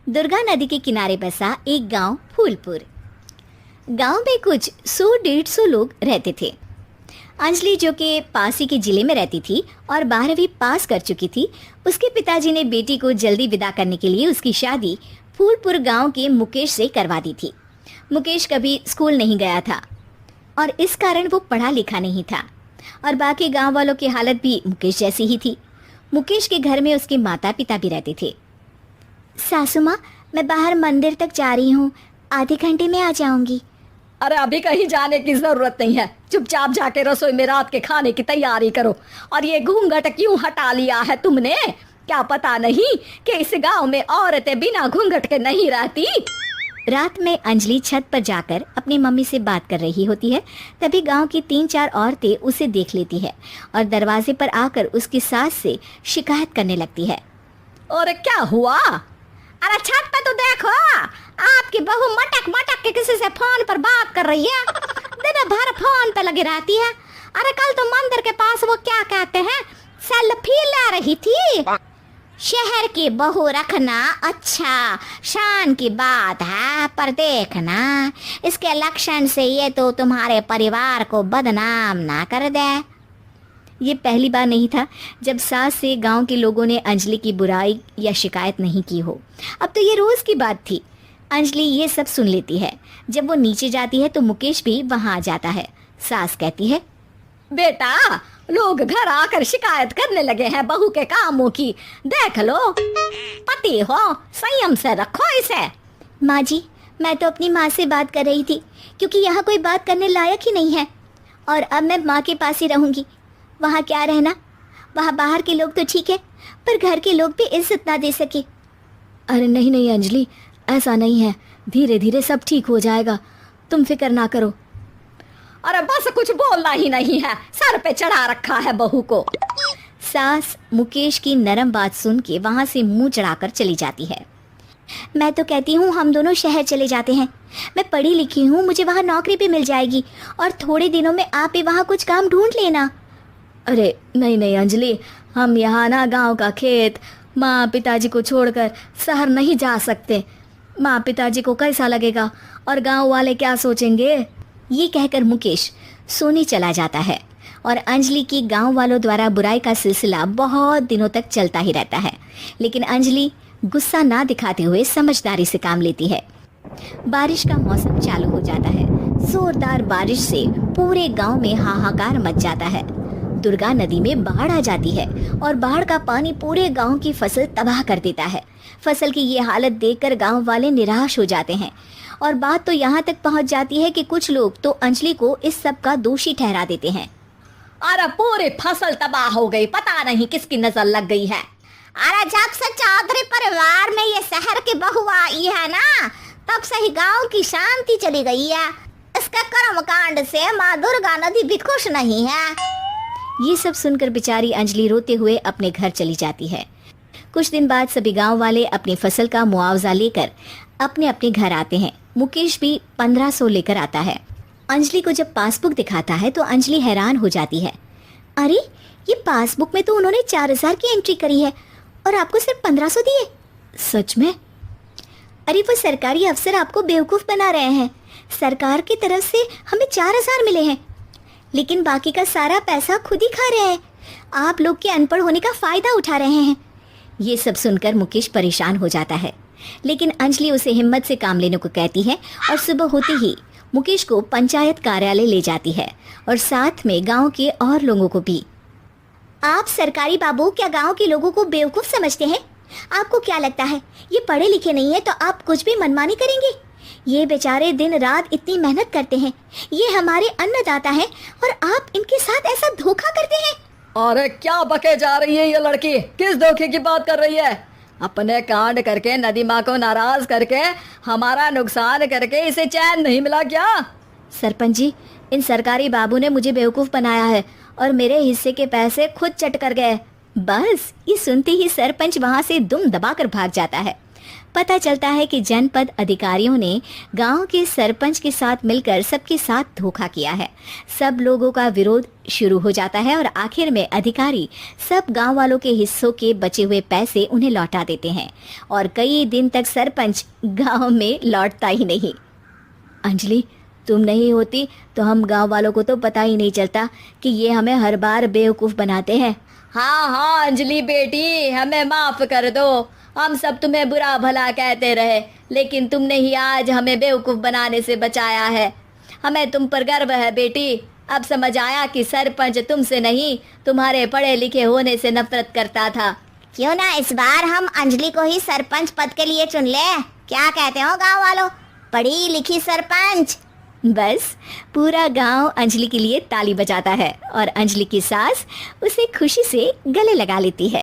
दुर्गा नदी के किनारे बसा एक गांव फूलपुर। गांव में कुछ 100-150 लोग रहते थे। अंजलि, जो कि पास ही के जिले में रहती थी और 12वीं पास कर चुकी थी, उसके पिताजी ने बेटी को जल्दी विदा करने के लिए उसकी शादी फूलपुर गांव के मुकेश से करवा दी थी। मुकेश कभी स्कूल नहीं गया था और इस कारण वो पढ़ा लिखा नहीं था और बाकी गांव वालों की हालत भी मुकेश जैसी ही थी। मुकेश के घर में उसके माता पिता भी रहते थे। सासू माँ, मैं बाहर मंदिर तक जा रही हूँ, आधे घंटे में आ जाऊंगी। अरे अभी कहीं जाने की जरूरत नहीं है, चुपचाप जाके रसोई में रात के खाने की तैयारी करो। और ये घूंघट क्यों हटा लिया है तुमने? क्या पता नहीं कि इस गांव में औरतें बिना घूंघट के नहीं रहती? रात में अंजलि छत पर जाकर अपनी मम्मी से बात कर रही होती है। तभी गांव की 3-4 औरतें उसे देख लेती है और दरवाजे पर आकर उसकी सास से शिकायत करने लगती है। और क्या हुआ? अरे छत पे तो देखो, आपकी बहू मटक मटक के किसी से फोन पर बात कर रही है। दिन भर फोन पे लगी रहती है। अरे कल तो मंदिर के पास वो क्या कहते हैं, सेल्फी ले रही थी। शहर की बहू रखना अच्छा शान की बात है, पर देखना इसके लक्षण से ये तो तुम्हारे परिवार को बदनाम ना कर दे। ये पहली बार नहीं था जब सास से गांव के लोगों ने अंजलि की बुराई या शिकायत नहीं की हो। अब तो ये रोज की बात थी। अंजलि ये सब सुन लेती है। जब वो नीचे जाती है तो मुकेश भी वहां आ जाता है। सास कहती है, बेटा, लोग घर आकर शिकायत करने लगे हैं बहू के कामों की। देख लो, पति हो, संयम से रखो इसे। माँ जी, मैं तो अपनी माँ से बात कर रही थी, क्योंकि यहाँ कोई बात करने लायक ही नहीं है और अब मैं माँ के पास ही रहूंगी। वहाँ क्या रहना, वहाँ बाहर के लोग तो ठीक है, पर घर के लोग भी इज्जत ना दे सके। अरे नहीं नहीं अंजलि, ऐसा नहीं है, धीरे धीरे सब ठीक हो जाएगा, तुम फिक्र ना करो। अरे बस कुछ बोलना ही नहीं है, सर पे चढ़ा रखा है बहू को। सास मुकेश की नरम बात सुन के वहाँ से मुंह चढ़ाकर चली जाती है। मैं तो कहती हूँ हम दोनों शहर चले जाते हैं। मैं पढ़ी लिखी हूँ, मुझे वहाँ नौकरी भी मिल जाएगी और थोड़े दिनों में आप भी वहाँ कुछ काम ढूंढ लेना। अरे नहीं नहीं अंजलि, हम यहाँ ना गांव का खेत, माँ पिताजी को छोड़कर शहर नहीं जा सकते। माँ पिताजी को कैसा लगेगा और गांव वाले क्या सोचेंगे? ये कहकर मुकेश सोने चला जाता है और अंजलि की गांव वालों द्वारा बुराई का सिलसिला बहुत दिनों तक चलता ही रहता है। लेकिन अंजलि गुस्सा ना दिखाते हुए समझदारी से काम लेती है। बारिश का मौसम चालू हो जाता है। जोरदार बारिश से पूरे गांव में हाहाकार मच जाता है। दुर्गा नदी में बाढ़ आ जाती है और बाढ़ का पानी पूरे गांव की फसल तबाह कर देता है। फसल की ये हालत देखकर गांव वाले निराश हो जाते हैं और बात तो यहाँ तक पहुँच जाती है कि कुछ लोग तो अंजलि को इस सब का दोषी ठहरा देते हैं। अरे पूरी फसल तबाह हो गई, पता नहीं किसकी नजर लग गई है। अरे जब से चौधरी परिवार में ये शहर की बहू आई है ना, तब से ही गांव की शांति चली गई है। इसके कर्म कांड से माँ दुर्गा नदी भी खुश नहीं है। ये सब सुनकर बेचारी अंजलि रोते हुए अपने घर चली जाती है। कुछ दिन बाद सभी गांव वाले अपनी फसल का मुआवजा लेकर अपने अपने घर आते हैं। मुकेश भी 1500 लेकर आता है। अंजलि को जब पासबुक दिखाता है तो अंजलि हैरान हो जाती है। अरे, ये पासबुक में तो उन्होंने 4000 की एंट्री करी है और आपको सिर्फ 1500 दिए। सच में? अरे वो सरकारी अफसर आपको बेवकूफ़ बना रहे हैं। सरकार की तरफ से हमें 4000 मिले हैं, लेकिन बाकी का सारा पैसा खुद ही खा रहे हैं। आप लोग के अनपढ़ होने का फ़ायदा उठा रहे हैं। ये सब सुनकर मुकेश परेशान हो जाता है, लेकिन अंजलि उसे हिम्मत से काम लेने को कहती है और सुबह होते ही मुकेश को पंचायत कार्यालय ले जाती है और साथ में गांव के और लोगों को भी। आप सरकारी बाबू क्या गांव के लोगों को बेवकूफ़ समझते हैं? आपको क्या लगता है ये पढ़े लिखे नहीं है तो आप कुछ भी मनमानी करेंगे? ये बेचारे दिन रात इतनी मेहनत करते हैं, ये हमारे अन्नदाता हैं और आप इनके साथ ऐसा धोखा करते हैं। अरे क्या बके जा रही है ये लड़की, किस धोखे की बात कर रही है? अपने कांड करके नदी माँ को नाराज करके हमारा नुकसान करके इसे चैन नहीं मिला क्या? सरपंच जी, इन सरकारी बाबू ने मुझे बेवकूफ़ बनाया है और मेरे हिस्से के पैसे खुद चट कर गए। बस ये सुनते ही सरपंच वहाँ से दुम दबाकर भाग जाता है पता चलता है कि जनपद अधिकारियों ने गांव के सरपंच के साथ मिलकर सबके साथ धोखा किया है। सब लोगों का विरोध शुरू हो जाता है और आखिर में अधिकारी सब गांव वालों के हिस्सों के बचे हुए पैसे उन्हें लौटा देते हैं और कई दिन तक सरपंच गांव में लौटता ही नहीं। अंजलि, तुम नहीं होती तो हम गांव वालों को तो पता ही नहीं चलता कि ये हमें हर बार बेवकूफ़ बनाते हैं। हाँ हाँ अंजलि बेटी, हमें माफ कर दो। हम सब तुम्हें बुरा भला कहते रहे, लेकिन तुमने ही आज हमें बेवकूफ बनाने से बचाया है। हमें तुम पर गर्व है बेटी। अब समझ आया कि सरपंच तुमसे नहीं, तुम्हारे पढ़े लिखे होने से नफरत करता था। क्यों ना इस बार हम अंजलि को ही सरपंच पद के लिए चुन ले? क्या कहते हो गांव वालों? पढ़ी लिखी सरपंच। बस पूरा गांव अंजलि के लिए ताली बजाता है और अंजलि की सास उसे खुशी से गले लगा लेती है।